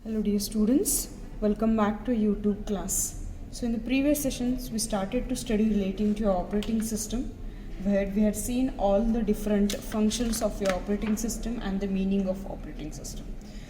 Hello dear students, welcome back to a YouTube class. So in the previous sessions we started to study relating to your operating system, where we had seen all the different functions of your operating system and the meaning of operating system.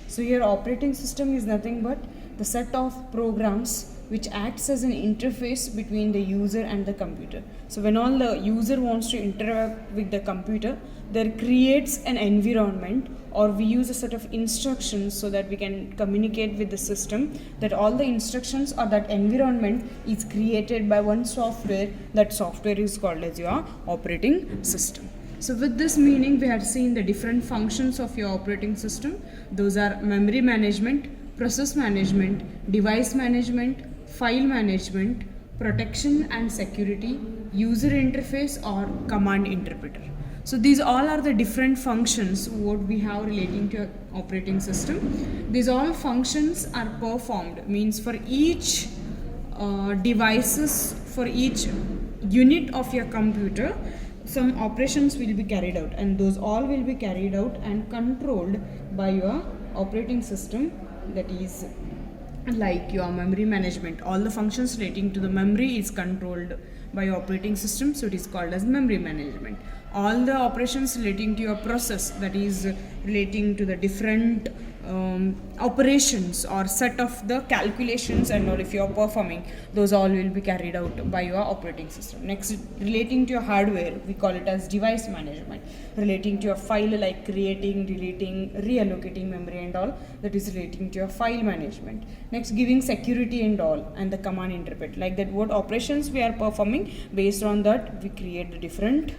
So your operating system is nothing but the set of programs which acts as an interface between the user and the computer. So when all the user wants to interact with the computer, there creates an environment, or we use a set of instructions so that we can communicate with the system, that all the instructions or that environment is created by one software. That software is called as your operating system. So with this meaning, we have seen the different functions of your operating system. Those are memory management, process management, device management, file management, protection and security, user interface or command interpreter. So these all are the different functions what we have relating to operating system. These all functions are performed, means for each devices, for each unit of your computer, some operations will be carried out, and those all will be carried out and controlled by your operating system. That is like your memory management, all the functions relating to the memory is controlled by your operating system, so it is called as memory management. All the operations relating to your process, that is relating to the different operations or set of the calculations and all, if you are performing, those all will be carried out by your operating system. Next, relating to your hardware, we call it as device management. Relating to your file, like creating, deleting, reallocating memory and all, that is relating to your file management. Next, giving security and all, and the command interpret, like that what operations we are performing, based on that we create the different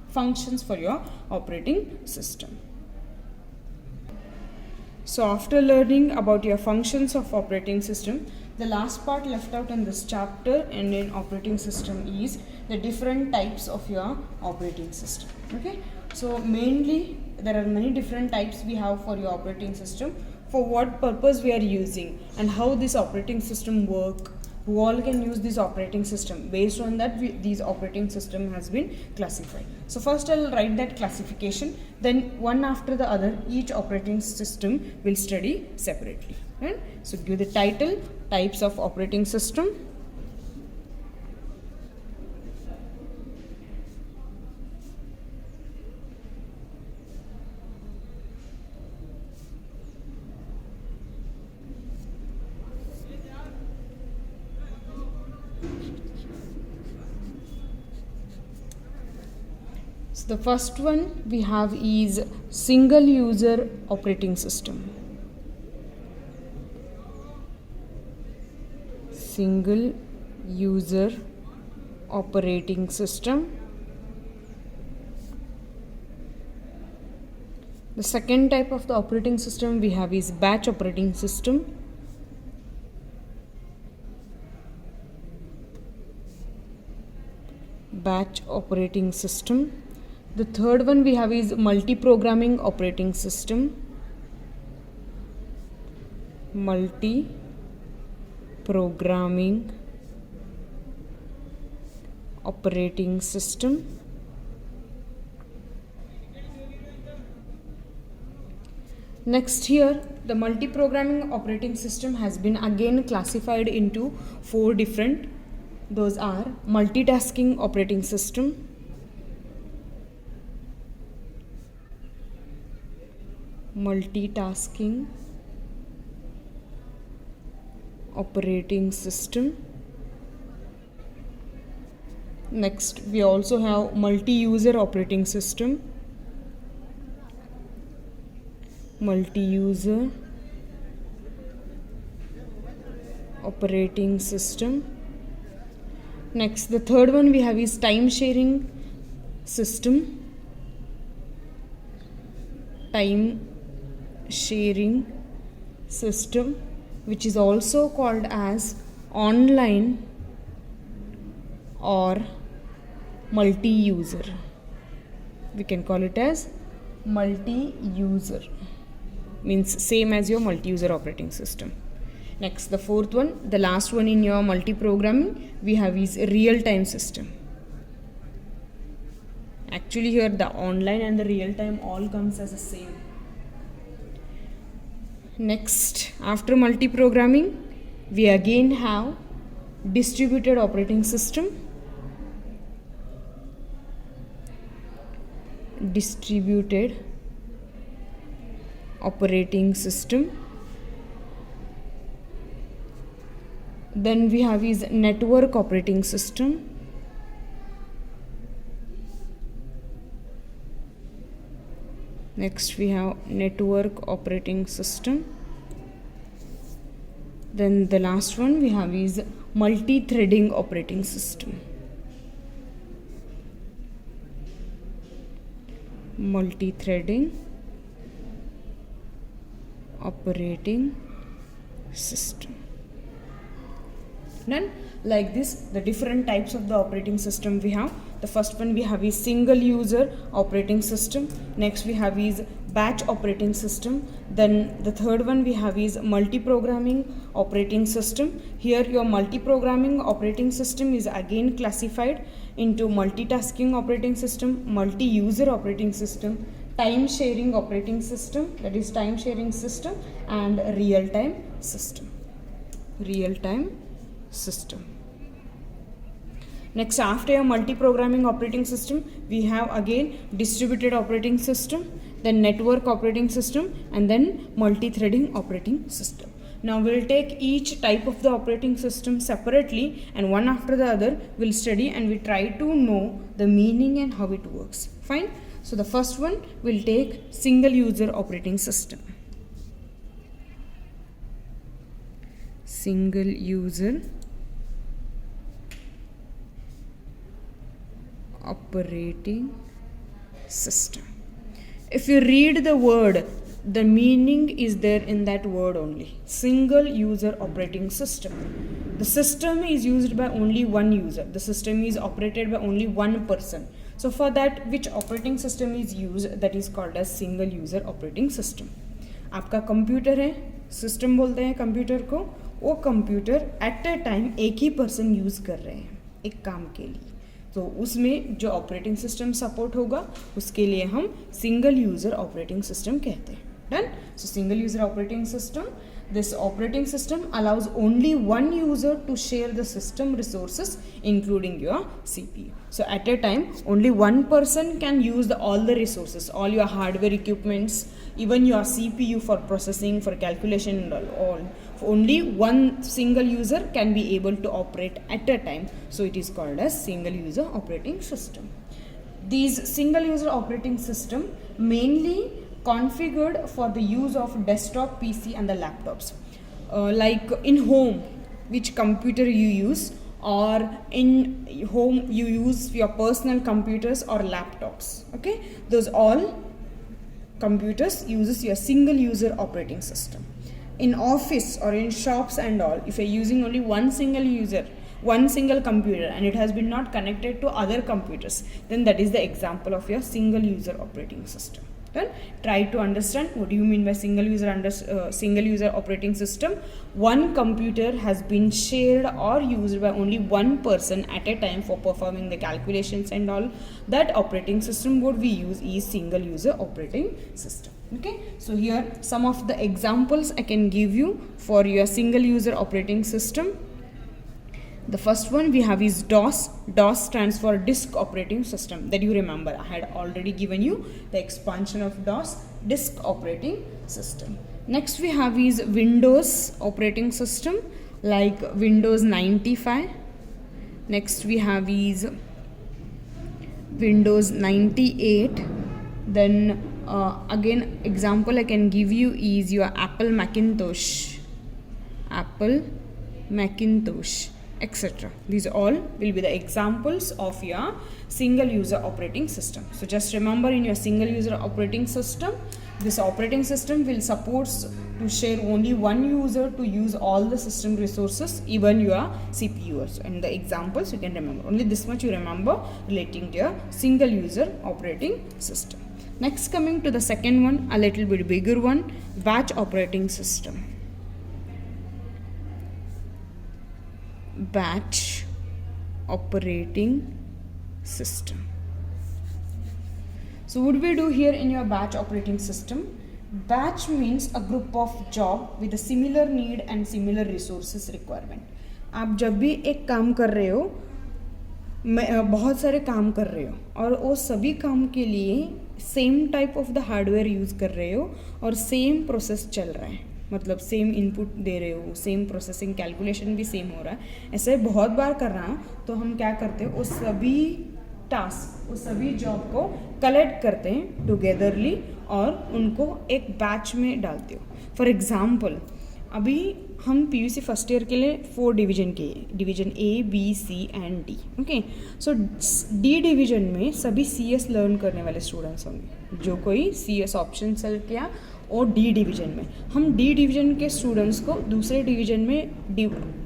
functions for your operating system. So after learning about your functions of operating system, the last part left out in this chapter and in operating system is the different types of your operating system. Okay, so mainly there are many different types we have for your operating system, for what purpose we are using and how this operating system work, who all can use this operating system. Based on that, these operating system has been classified. So first I'll write that classification, then one after the other each operating system will study separately. Right? So give the title, types of operating system. So the first one we have is single user operating system. Single user operating system. The second type of the operating system we have is batch operating system. Batch operating system. The third one we have is multi-programming operating system. Multi-programming operating system. Next, here the multi-programming operating system has been again classified into four different. Those are multitasking operating system, multitasking operating system. Next, we also have multi-user operating system, multi-user operating system. Next, the third one we have is time sharing system, time sharing system, which is also called as online or multi-user. We can call it as multi-user, means same as your multi-user operating system. Next, the fourth one, the last one in your multi-programming we have is real-time system. Actually here the online and the real-time all comes as the same. Next, after multi-programming, we again have distributed operating system. Distributed operating system. Then we have is network operating system. Next we have network operating system. Then the last one we have is multi-threading operating system. Multi-threading operating system. Then like this, the different types of the operating system we have. The first one we have is single user operating system. Next we have is batch operating system. Then the third one we have is multi-programming operating system. Here your multi-programming operating system is again classified into multitasking operating system, multi-user operating system, time sharing operating system, that is time sharing system, and real-time system. Real-time system. Next, after your multi-programming operating system, we have again distributed operating system, then network operating system, and then multi-threading operating system. Now we'll take each type of the operating system separately, and one after the other we'll study and we try to know the meaning and how it works. Fine. So the first one will take single user operating system. Single user operating system. If you read the word, the meaning is there in that word only. Single user operating system. The system is used by only one user. The system is operated by only one person. So for that, which operating system is used, that is called as single user operating system. आपका computer है, system बोलते हैं computer को, वो computer at a time एक ही person use कर रहे हैं एक काम के लिए, तो उसमें जो ऑपरेटिंग सिस्टम सपोर्ट होगा उसके लिए हम सिंगल यूज़र ऑपरेटिंग सिस्टम कहते हैं. Done? So single user operating system, this operating system allows only one user to share the system resources including your CPU. So at a time only one person can use all the resources, all your hardware equipments, even your CPU for processing, for calculation and all. Only one single user can be able to operate at a time. So it is called as single user operating system. These single user operating system mainly configured for the use of desktop PC and the laptops. Like in home, which computer you use, or in home you use your personal computers or laptops. Okay, those all computers uses your single user operating system. In office or in shops and all, if you're using only one single user, one single computer, and it has been not connected to other computers, then that is the example of your single user operating system. Then try to understand what do you mean by single user operating system. One computer has been shared or used by only one person at a time for performing the calculations and all. That operating system what we use is single user operating system. Okay, so here some of the examples I can give you for your single user operating system. The first one we have is DOS. DOS stands for Disk Operating System. That you remember, I had already given you the expansion of DOS, Disk Operating System. Next we have is Windows Operating System, like Windows 95. Next we have is Windows 98. Then again example I can give you is your Apple Macintosh, etc. These all will be the examples of your single user operating system. So just remember, in your single user operating system, this operating system will support to share only one user to use all the system resources, even your CPU also. And the examples you can remember. Only this much you remember relating to your single user operating system. Next, coming to the second one, a little bit bigger one, batch operating system. Batch operating system. So what we do here in your batch operating system, Batch means a group of job with a similar need and similar resources requirement. आप जब भी एक काम कर रहे हो, बहुत सारे काम कर रहे हो और वो सभी काम के लिए same type of the hardware use कर रहे हो और सेम प्रोसेस चल रहा है, मतलब सेम इनपुट दे रहे हो, सेम प्रोसेसिंग कैलकुलेशन भी सेम हो रहा है, ऐसे बहुत बार कर रहा हूँ, तो हम क्या करते हैं, वो सभी टास्क, वो सभी जॉब को कलेक्ट करते हैं टुगेदरली और उनको एक बैच में डालते हो. फॉर एग्जाम्पल, अभी हम पीयूसी फर्स्ट ईयर के लिए 4 डिवीजन के, division A B C and D. Okay, so D division में सभी CS लर्न करने वाले स्टूडेंट्स होंगे. जो कोई CS ऑप्शन सेलेक्ट किया और डी डिवीजन में, हम डी डिवीजन के स्टूडेंट्स को दूसरे डिवीजन में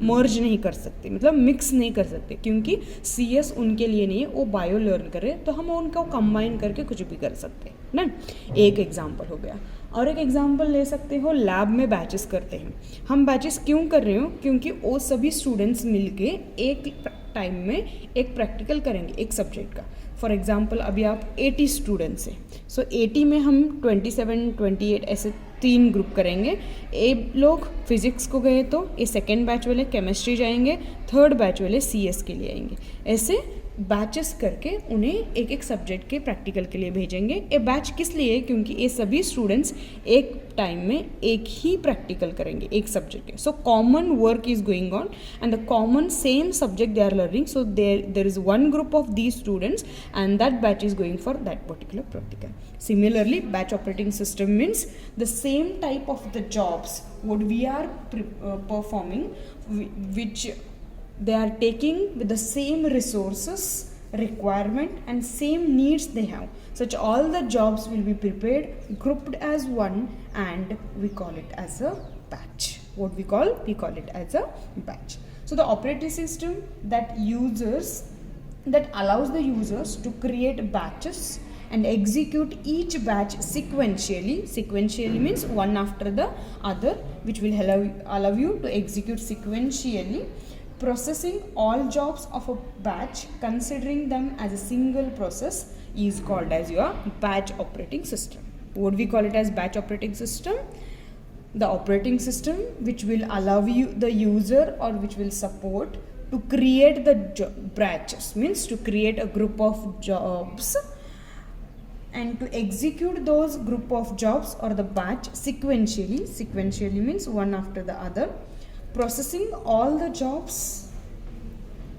मर्ज नहीं कर सकते, मतलब मिक्स नहीं कर सकते, क्योंकि CS उनके लिए नहीं है, वो बायो लर्न कर रहे हैं, तो हम उनको कंबाइन करके कुछ भी कर सकते हैं ना. एक एग्जांपल हो गया. और एक एग्जांपल ले सकते हो, लैब में बैचेस करते हैं. हम बैचेस क्यों कर रहे हो, क्योंकि वो सभी स्टूडेंट्स मिलके एक टाइम में एक प्रैक्टिकल करेंगे एक सब्जेक्ट का. फॉर एग्जांपल, अभी आप 80 स्टूडेंट्स हैं, सो 80 में हम 27, 28 ऐसे 3 ग्रुप करेंगे. ए लोग फिजिक्स को गए तो ये सेकेंड बैच वाले केमिस्ट्री जाएंगे, थर्ड बैच वाले CS के लिए आएंगे. ऐसे बैचेस करके उन्हें एक एक सब्जेक्ट के प्रैक्टिकल के लिए भेजेंगे. ये बैच किस लिए, क्योंकि ये सभी स्टूडेंट्स एक टाइम में एक ही प्रैक्टिकल करेंगे एक सब्जेक्ट के. So common work is going on and the common same subject they are learning. So there is one group of these students and that batch is going for that particular practical. Similarly, batch operating system means the same type of the jobs what we are performing, which they are taking with the same resources requirement and same needs they have. Such all the jobs will be prepared, grouped as one, and we call it as a batch. What we call it as a batch. So the operating system that allows the users to create batches and execute each batch sequentially. Sequentially means one after the other, which will allow you to execute sequentially, processing all jobs of a batch, considering them as a single process, is called as your batch operating system. What we call it as batch operating system? The operating system which will allow you, the user, or which will support to create the batches, means to create a group of jobs and to execute those group of jobs or the batch sequentially. Sequentially means one after the other, processing all the jobs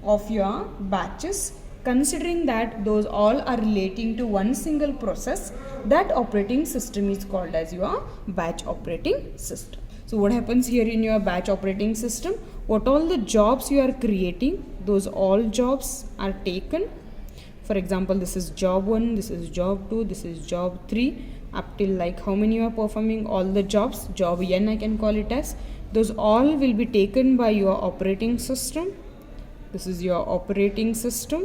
of your batches, considering that those all are relating to one single process. That operating system is called as your batch operating system. So what happens here in your batch operating system? What all the jobs you are creating, those all jobs are taken. For example, this is job 1, this is job 2, this is job 3, up till like how many you are performing, all the jobs, job N I can call it as. Those all will be taken by your operating system. This is your operating system.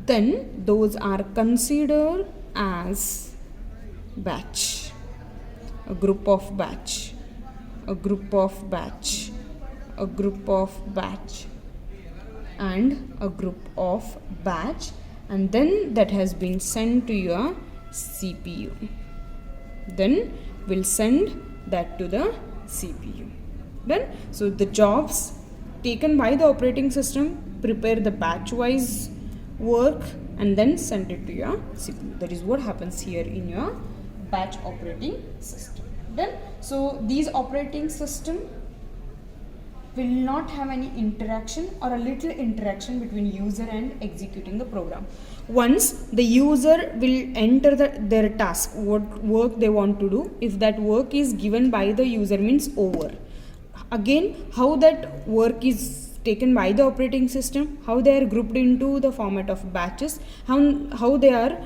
Then those are considered as batch, a group of batch, a group of batch, a group of batch, and a group of batch, and then that has been sent to your CPU. Then we'll send that to the CPU. Then so the jobs taken by the operating system prepare the batch wise work and then send it to your CPU. That is what happens here in your batch operating system. Then so these operating system will not have any interaction or a little interaction between user and executing the program. Once the user will enter their task, what work they want to do, if that work is given by the user, means over. Again, how that work is taken by the operating system, how they are grouped into the format of batches, how they are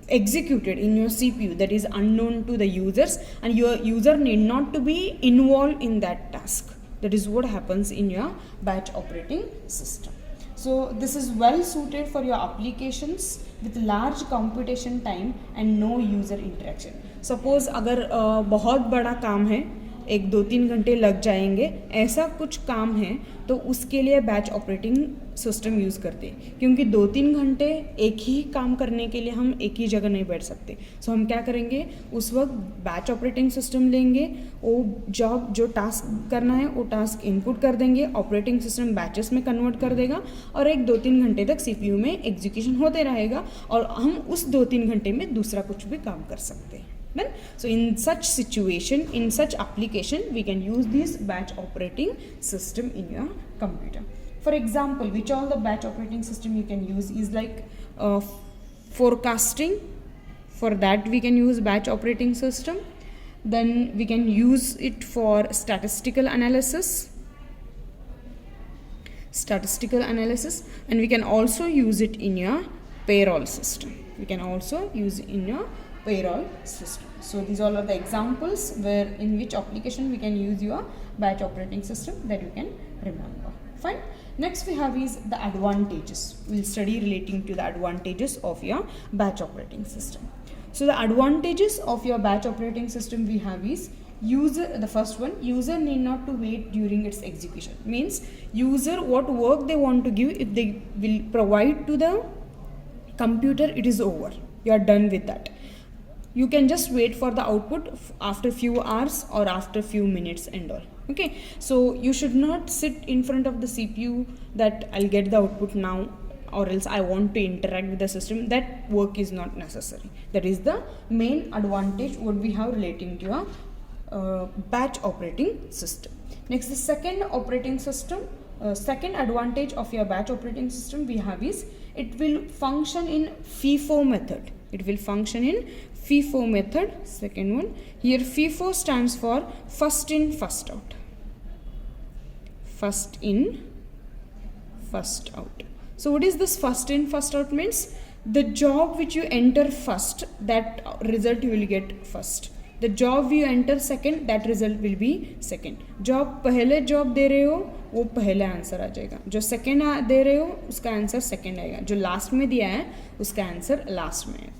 executed in your CPU, that is unknown to the users, and your user need not to be involved in that task. That is what happens in your batch operating system. So this is well suited for your applications with large computation time and no user interaction. Suppose अगर बहुत बड़ा काम है 1-2-3 घंटे लग जाएंगे, ऐसा कुछ काम है तो उसके लिए बैच ऑपरेटिंग सिस्टम यूज़ करते हैं, क्योंकि 2-3 घंटे एक ही काम करने के लिए हम एक ही जगह नहीं बैठ सकते। सो हम क्या करेंगे, उस वक्त बैच ऑपरेटिंग सिस्टम लेंगे, वो जॉब जो टास्क करना है वो टास्क इनपुट कर देंगे, ऑपरेटिंग सिस्टम बैचेस में कन्वर्ट कर देगा और 1-2-3 घंटे तक CPU में एग्जीक्यूशन होते रहेगा और हम उस 2-3 घंटे में दूसरा कुछ भी काम कर सकते हैं। Then, so in such situation, in such application, we can use this batch operating system in your computer. For example, which all the batch operating system you can use is like forecasting. For that we can use batch operating system. Then we can use it for statistical analysis, and we can also use it in your payroll system. So these all are the examples where in which application we can use your batch operating system that you can remember. Fine. Next we have is the advantages. We'll study relating to the advantages of your batch operating system. So the advantages of your batch operating system we have is the first one, user need not to wait during its execution. Means user what work they want to give, if they will provide to the computer, it is over. You are done with that. You can just wait for the output after few hours or after few minutes and all. Okay, so you should not sit in front of the CPU that I'll get the output now or else I want to interact with the system. That work is not necessary. That is the main advantage what we have relating to a batch operating system. Next, the second advantage of your batch operating system we have is it will function in FIFO method. Second one, here FIFO stands for first in first out. So what is this first in first out means? The job which you enter first, that result you will get first. The job you enter second, that result will be second. Job पहले job दे रहे हो वो पहले answer आ जाएगा, जो second दे रहे हो उसका आंसर सेकेंड आएगा, जो लास्ट में दिया है उसका आंसर लास्ट में आएगा।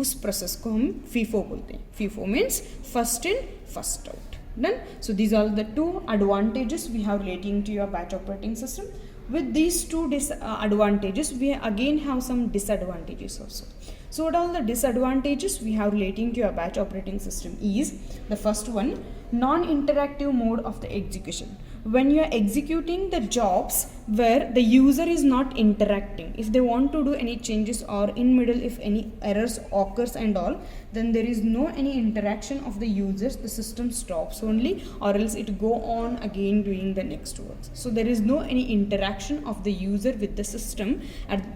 उस प्रोसेस को हम FIFO बोलते हैं। FIFO means first in first out. Done. So these are the two advantages we have relating to your batch operating system. With these two advantages, we again have some disadvantages also. So what are the disadvantages we have relating to your batch operating system is, the first one, non-interactive mode of the execution. When you are executing the jobs where the user is not interacting, if they want to do any changes or in middle if any errors occurs and all, then there is no any interaction of the users, the system stops only, or else it go on again doing the next works. So there is no any interaction of the user with the system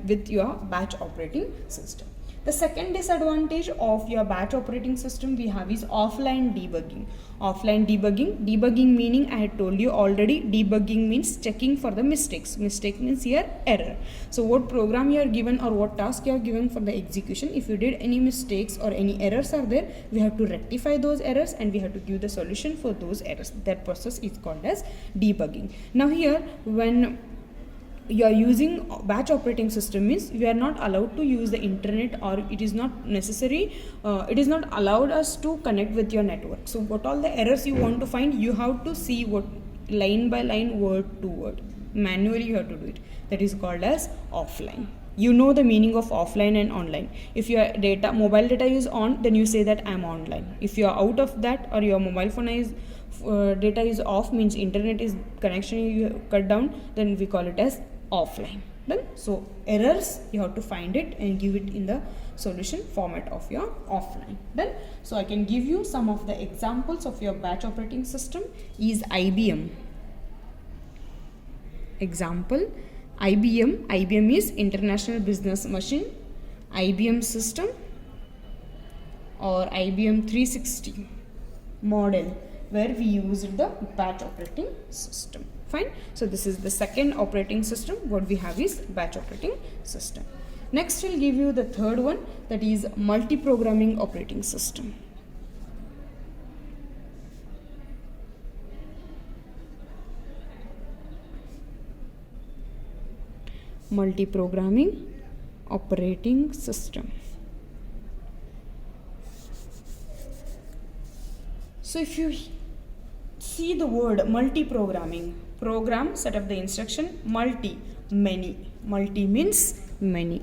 with your batch operating system. The second disadvantage of your batch operating system we have is offline debugging. Debugging meaning I had told you already, debugging means checking for the mistakes. Mistake means here error. So what program you are given or what task you are given for the execution, if you did any mistakes or any errors are there, we have to rectify those errors and we have to give the solution for those errors. That process is called as debugging. Now here, when you are using batch operating system means you are not allowed to use the internet, or it is not necessary, it is not allowed us to connect with your network. So what all the errors you want to find, you have to see what line by line, word to word, manually you have to do it. That is called as offline. You know the meaning of offline and online. If your mobile data is on, then you say that I am online. If you are out of that, or your mobile phone is data is off, means internet is connection you cut down, then we call it as offline. Then so errors you have to find it and give it in the solution format of your offline. Then so I can give you some of the examples of your batch operating system is IBM. Example, IBM is International Business Machine, IBM system, or IBM 360 model where we used the batch operating system. Fine. So this is the second operating system. What we have is batch operating system. Next we'll give you the third one, that is multi-programming operating system. Multi-programming operating system. So if you see the word multi-programming. Program, set up the instruction. Multi, many. Multi means many.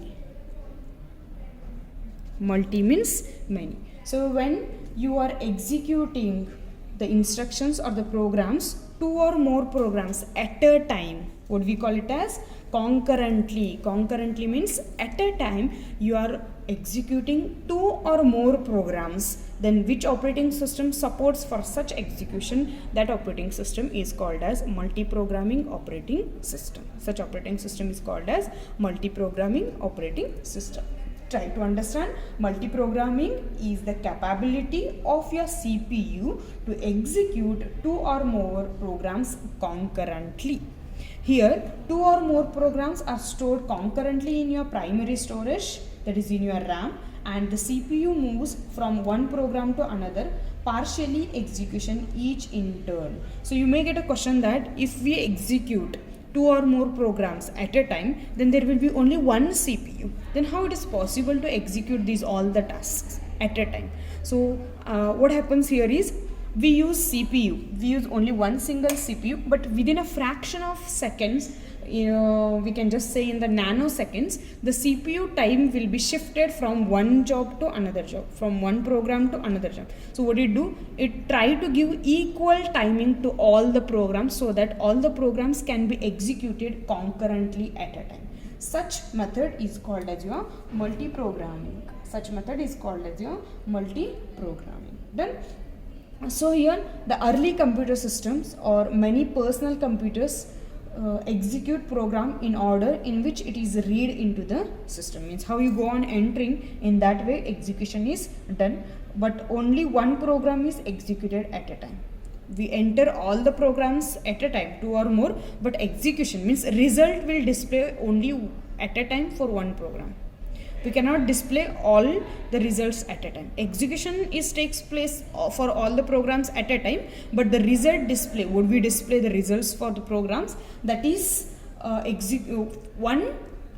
Multi means many. So when you are executing the instructions or the programs, two or more programs at a time, what we call it as concurrently. Concurrently means at a time you are executing two or more programs, then which operating system supports for such execution, that operating system is called as multi-programming operating system. Such operating system is called as multi-programming operating system. Try to understand. Multi-programming is the capability of your CPU to execute two or more programs concurrently. Here, two or more programs are stored concurrently in your primary storage, that is in your RAM, and the CPU moves from one program to another, partially execution each in turn. So you may get a question that if we execute two or more programs at a time, then there will be only one CPU. Then how it is possible to execute these all the tasks at a time? So what happens here is, we use CPU. We use only one single CPU, but within a fraction of seconds, we can just say in the nanoseconds, the CPU time will be shifted from one job to another job, from one program to another job. So what it do? It try to give equal timing to all the programs so that all the programs can be executed concurrently at a time. Such method is called as your multi-programming. Such method is called as your multi-programming. Then, so here the early computer systems or many personal computers execute program in order in which it is read into the system. Means how you go on entering, in that way execution is done, but only one program is executed at a time. We enter all the programs at a time, two or more, but execution means result will display only at a time for one program. We cannot display all the results at a time. Execution takes place for all the programs at a time, but the result display, would we display the results for the programs, that is one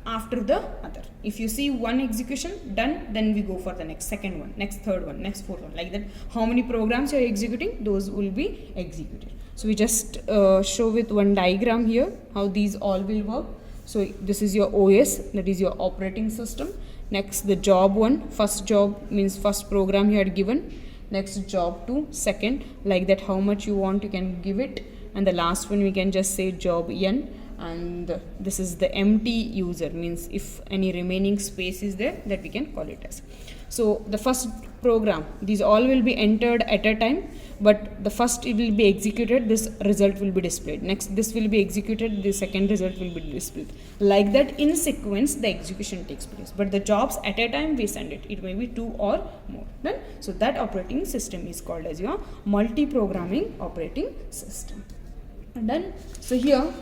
after the other. If you see one execution done, then we go for the next, second one, next third one, next fourth one, like that. How many programs you are executing, those will be executed. So we just show with one diagram here how these all will work. So this is your OS, that is your operating system. Next the job 1, first job means first program you had given. Next job 2, second, like that, how much you want you can give it. And the last one we can just say job N, and this is the empty user, means if any remaining space is there, that we can call it as. So the first program, these all will be entered at a time, but the first it will be executed, this result will be displayed. Next this will be executed, the second result will be displayed. Like that, in sequence the execution takes place, but the jobs at a time we send it. It may be two or more. Then, so that operating system is called as your multi-programming operating system. And then, so here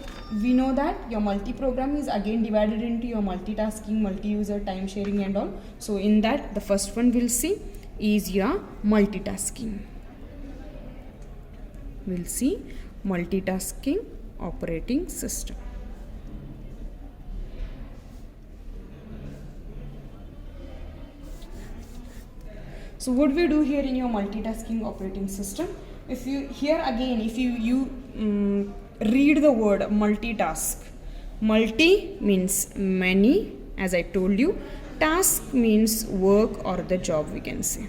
we know that your multi-program is again divided into your multitasking, multi-user, time sharing and all. So in that, the first one we'll see is your multitasking. We'll see multitasking operating system. So what we do here in your multitasking operating system, if you here again, if you read the word multitask, multi means many, as I told you. Task means work or the job, we can say.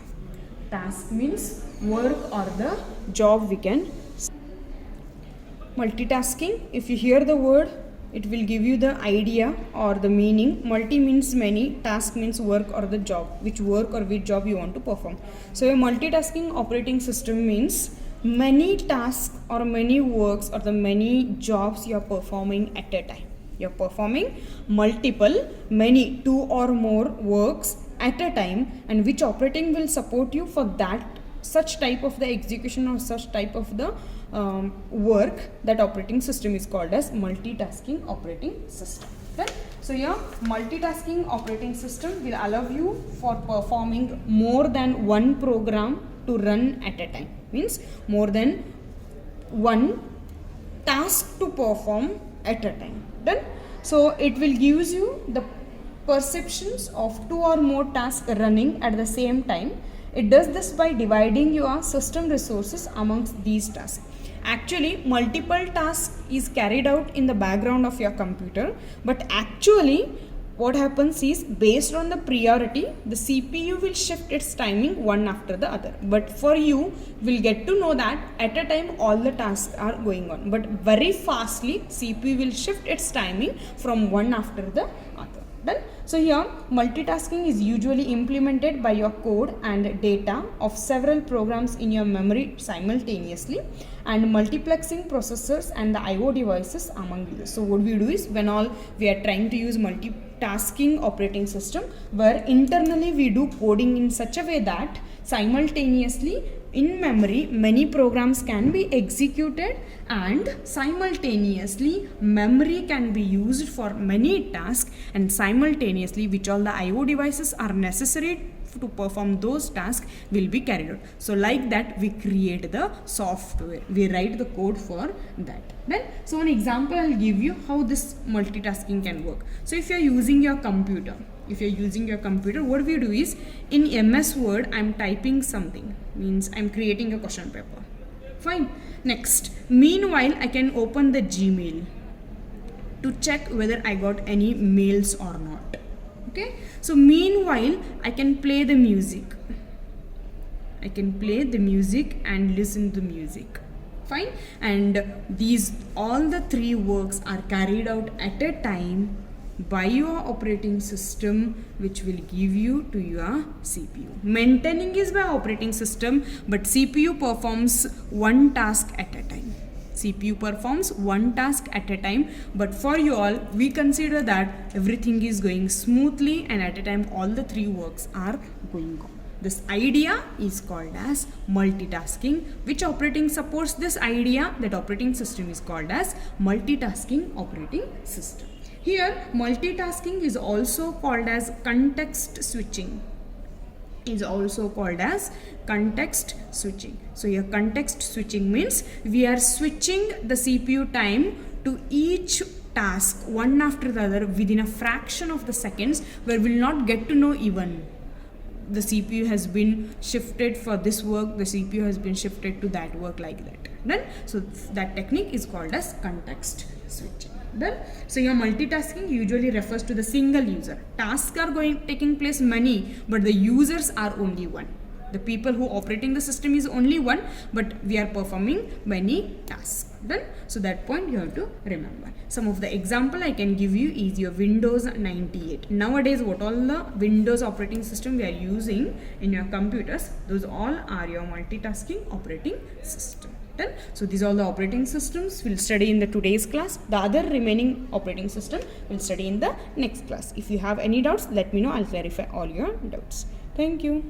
Task means work or the job, we can say. Multitasking, if you hear the word, it will give you the idea or the meaning. Multi means many, task means work or the job, which work or which job you want to perform. So a multitasking operating system means many tasks or many works or the many jobs you are performing at a time. You are performing multiple, many, two or more works at a time, and which operating will support you for that such type of the execution or such type of the work. That operating system is called as multitasking operating system. Okay? So your multitasking operating system will allow you for performing more than one program to run at a time. Means more than one task to perform at a time. Done? So it will gives you the perceptions of two or more tasks running at the same time. It does this by dividing your system resources amongst these tasks. actually multiple tasks is carried out in the background of your computer, but actually what happens is, based on the priority, the CPU will shift its timing one after the other. But for you, will get to know that at a time all the tasks are going on, but very fastly CPU will shift its timing from one after the other. Done. So here multitasking is usually implemented by your code and data of several programs in your memory simultaneously, and multiplexing processors and the IO devices among these. So what we do is, when all we are trying to use multitasking operating system, where internally we do coding in such a way that simultaneously in memory many programs can be executed, and simultaneously memory can be used for many tasks, and simultaneously which all the IO devices are necessary to perform those tasks will be carried out. So like that we create the software, we write the code for that. Then so an example I'll give you how this multitasking can work. So if you're using your computer, what we do is, in MS Word I'm typing something, means I'm creating a question paper. Fine. Next, meanwhile I can open the Gmail to check whether I got any mails or not. Okay, so meanwhile I can play the music. And listen to music. Fine. And these all the three works are carried out at a time by your operating system, which will give you to your CPU. Maintaining is by operating system, but CPU performs one task at a time. But for you all, we consider that everything is going smoothly and at a time all the three works are going on. This idea is called as multitasking. Which operating supports this idea? That operating system is called as multitasking operating system. Here, multitasking is also called as context switching. So your context switching means we are switching the CPU time to each task one after the other within a fraction of the seconds, where we'll not get to know even the CPU has been shifted for this work, the CPU has been shifted to that work, like that. Then so that technique is called as context switching. Then so your multitasking usually refers to the single user. Tasks are taking place many, but the users are only one. The people who operating the system is only one, but we are performing many tasks. Then so that point you have to remember. Some of the example I can give you is your Windows 98. Nowadays what all the Windows operating system we are using in your computers, those all are your multitasking operating system. So these are all the operating systems we'll study in the today's class. The other remaining operating system we'll study in the next class. If you have any doubts, let me know. I'll clarify all your doubts. Thank you.